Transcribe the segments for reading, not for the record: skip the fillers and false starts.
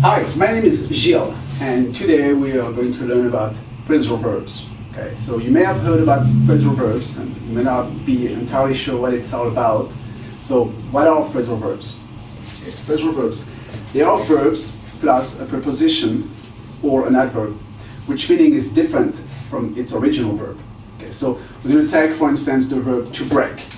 Hi, my name is Gilles, and today we are going to learn about phrasal verbs. Okay, so you may have heard about phrasal verbs, and you may not be entirely sure what it's all about. So, what are phrasal verbs? Okay, phrasal verbs, they are verbs plus a preposition or an adverb, which meaning is different from its original verb. Okay, so we're going to take, for instance, the verb to break.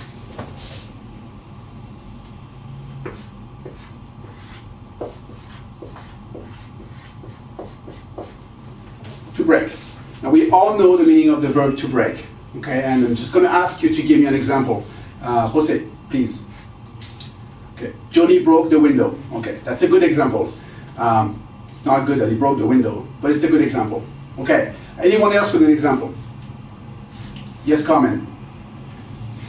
To break. Now we all know the meaning of the verb to break, okay? And I'm just going to ask you to give me an example. Jose, please. Okay, Johnny broke the window. Okay, that's a good example. It's not good that he broke the window, but it's a good example. Okay, anyone else with an example? Yes, Carmen.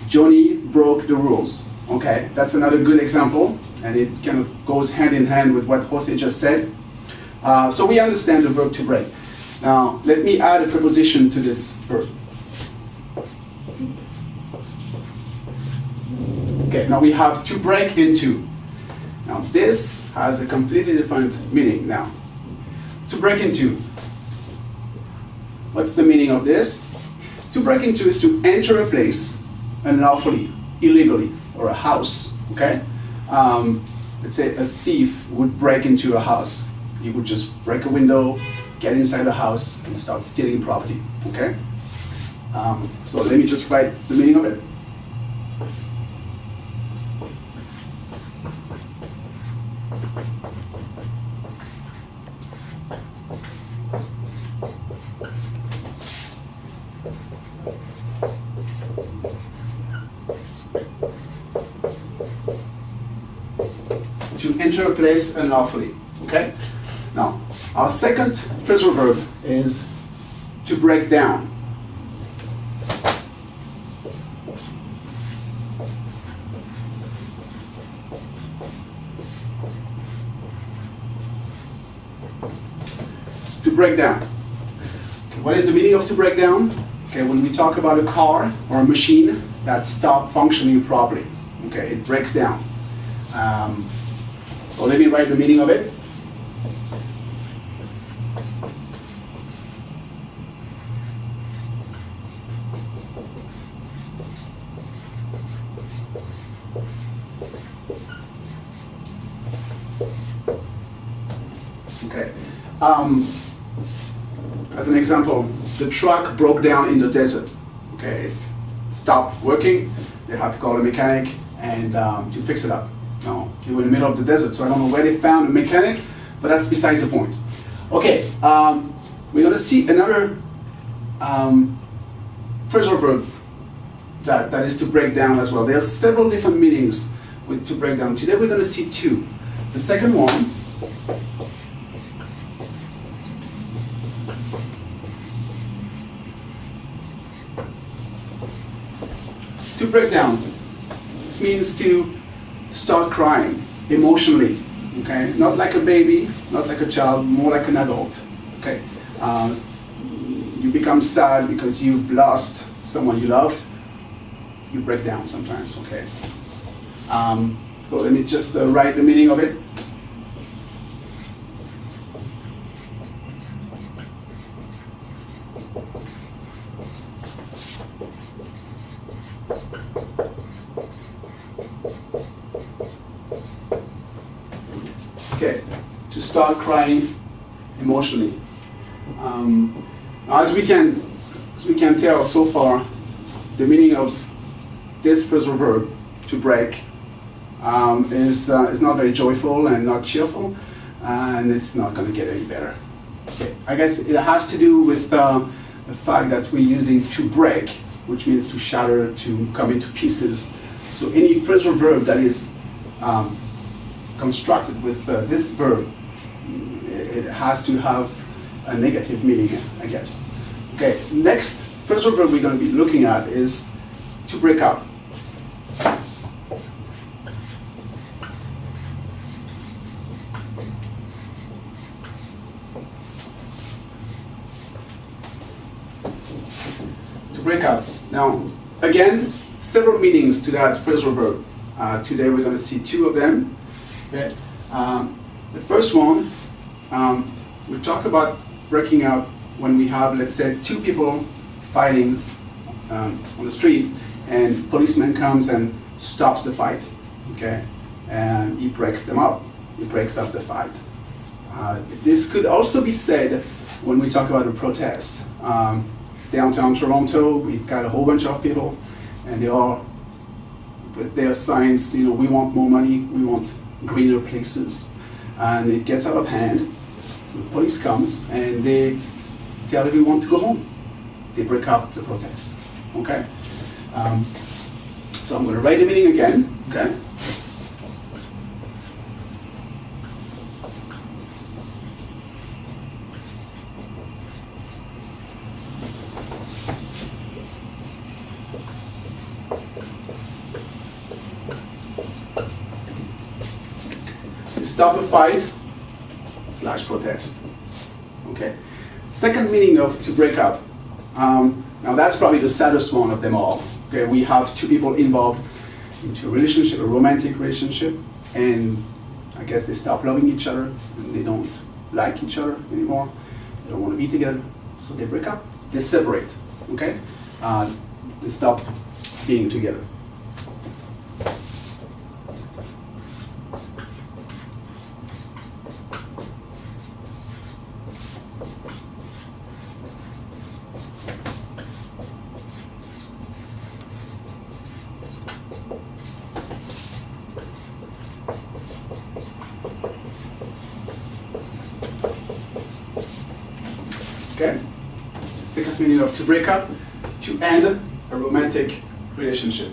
Johnny broke the rules. Okay, that's another good example, and it kind of goes hand in hand with what Jose just said. So we understand the verb to break. Now, let me add a preposition to this verb. Okay, now we have to break into. Now, this has a completely different meaning now. To break into. What's the meaning of this? To break into is to enter a place unlawfully, illegally, or a house, okay? Let's say a thief would break into a house. He would just break a window, get inside the house and start stealing property, okay? So let me just write the meaning of it. To enter a place unlawfully, okay? Now, our second phrasal verb is to break down. To break down. Okay, what is the meaning of to break down? Okay, when we talk about a car or a machine that stops functioning properly, okay, it breaks down. So let me write the meaning of it. Okay. As an example, the truck broke down in the desert. Okay, it stopped working. They had to call a mechanic and to fix it up. No, they were in the middle of the desert, so I don't know where they found a mechanic, but that's besides the point. Okay, we're going to see another phrasal verb that is to break down as well. There are several different meanings with to break down. Today we're going to see two. The second one to break down. This means to start crying emotionally. Okay, not like a baby, not like a child, more like an adult. Okay, you become sad because you've lost someone you loved. You break down sometimes. Okay. So let me just write the meaning of it. Okay, to start crying emotionally. As we can tell so far, the meaning of this phrasal verb, to break, is not very joyful and not cheerful, and it's not going to get any better. Okay, I guess it has to do with the fact that we're using to break, which means to shatter, to come into pieces. So any phrasal verb that is constructed with this verb, it has to have a negative meaning, I guess. Okay, next phrasal verb we're going to be looking at is to break up. To break up. Now, again, several meanings to that phrasal verb. Today we're going to see two of them. Okay. The first one we talk about breaking up when we have, let's say, two people fighting on the street, and policeman comes and stops the fight, okay, and he breaks them up. He breaks up the fight. This could also be said when we talk about a protest. Downtown Toronto, we've got a whole bunch of people, and they are with their signs, you know, we want more money, we want greener places, and it gets out of hand. The police comes and they tell everyone to go home. They break up the protest. Okay. So I'm going to write the meaning again. Okay. Stop a fight / protest. Okay. Second meaning of to break up. Now that's probably the saddest one of them all. Okay, we have two people involved into a relationship, a romantic relationship, and I guess they stop loving each other and they don't like each other anymore. They don't want to be together, so they break up. They separate. Okay, they stop being together. Okay? Second meaning of to break up, to end a romantic relationship.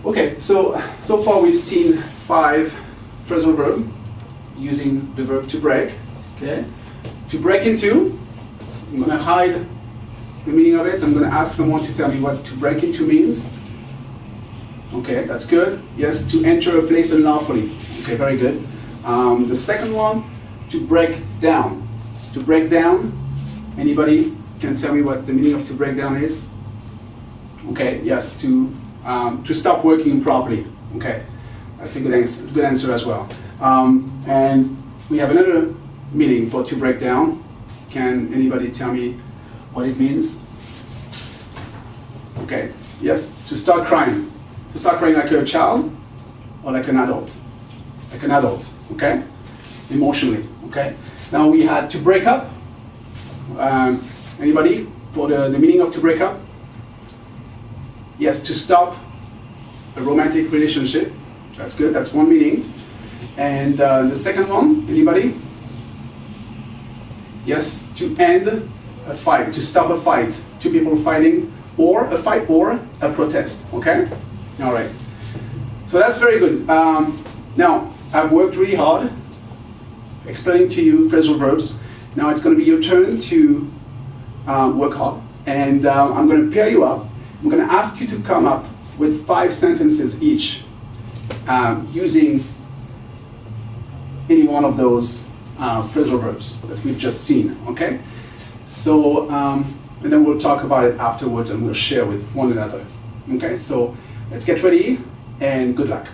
Okay, so far we've seen 5 phrasal verbs using the verb to break. Okay? To break into, I'm going to hide the meaning of it. I'm going to ask someone to tell me what to break into means. Okay, that's good. Yes, to enter a place unlawfully. Okay, very good. The second one, to break down. To break down, anybody can tell me what the meaning of to break down is? Okay, yes, to stop working properly. Okay, that's a good answer as well. And we have another meaning for to break down. Can anybody tell me what it means? Okay, yes, to start crying. To start crying like a child or like an adult? Like an adult, okay? Emotionally, okay? Now we had to break up. Anybody for the meaning of to break up? Yes, to stop a romantic relationship. That's good, that's one meaning. And the second one, anybody? Yes, to end a fight, to stop a fight. Two people fighting, or a fight, or a protest, okay? All right. So that's very good. Now, I've worked really hard explaining to you phrasal verbs. Now it's going to be your turn to work hard, and I'm going to pair you up. I'm going to ask you to come up with 5 sentences each using any one of those phrasal verbs that we've just seen, okay? So, and then we'll talk about it afterwards and we'll share with one another, okay? So let's get ready and good luck.